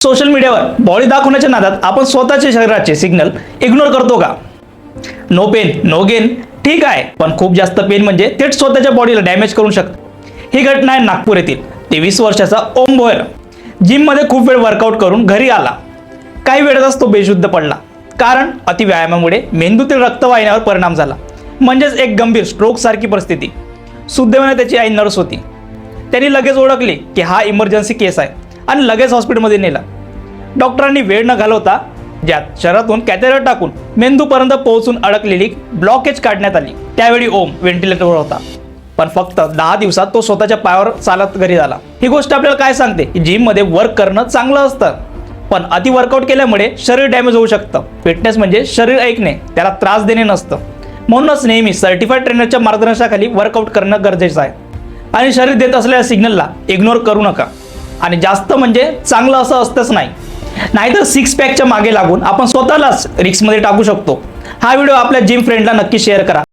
Social मीडियावर body दाखवण्याच्या नादात आपण स्वतःच्या शरीराचे सिग्नल इग्नोर करतो का? नो पेन नो गेन ठीक आहे, पण खूप जास्त पेन म्हणजे थेट स्वतःच्या बॉडीला डॅमेज करू शकतं। ही घटना आहे नागपूर येथील 23 वर्षाचा ओम भोयर। जिम मध्ये खूप वेळ वर्कआउट करून घरी आला, काही वेळातच तो बेशुद्ध पडला, कारण अति व्यायामामुळे मेंदूतील रक्तवाहिन्यावर परिणाम झाला, म्हणजेच एक गंभीर स्ट्रोक सारखी परिस्थिती। सुदैवाने त्याची आई नर्स होती, त्यांनी लगेच ओळखली की हा इमर्जन्सी केस आहे आणि लगेच हॉस्पिटलमध्ये नेला। डॉक्टरांनी वेळ न घालवता ज्यात शरीरातून कॅथेटर टाकून मेंदूपर्यंत पोहोचून अडकलेली ब्लॉकेज काढण्यात आली। त्यावेळी ओम व्हेंटिलेटरवर होता, पण फक्त 10 दिवसात तो स्वतःच्या पायावर चालत घरी झाला। ही गोष्ट आपल्याला काय सांगते की जिम मध्ये वर्क करणं चांगलं असतं, पण अति वर्कआउट केल्यामुळे शरीर डॅमेज होऊ शकतं। फिटनेस म्हणजे शरीर ऐकणे, त्याला त्रास देणे नसतं। म्हणूनच नेहमी सर्टिफाईड ट्रेनरच्या मार्गदर्शनाखाली वर्कआउट करणं गरजेचं आहे आणि शरीर देत असलेल्या सिग्नलला इग्नोर करू नका। आणि जास्त म्हणजे चांगलं असं असतंच नाही, नाहीतर 6 पॅकच्या मागे लागून आपण स्वतःलाच रिस्कमध्ये टाकू शकतो। हा व्हिडिओ आपल्या जिम फ्रेंडला नक्की शेअर करा।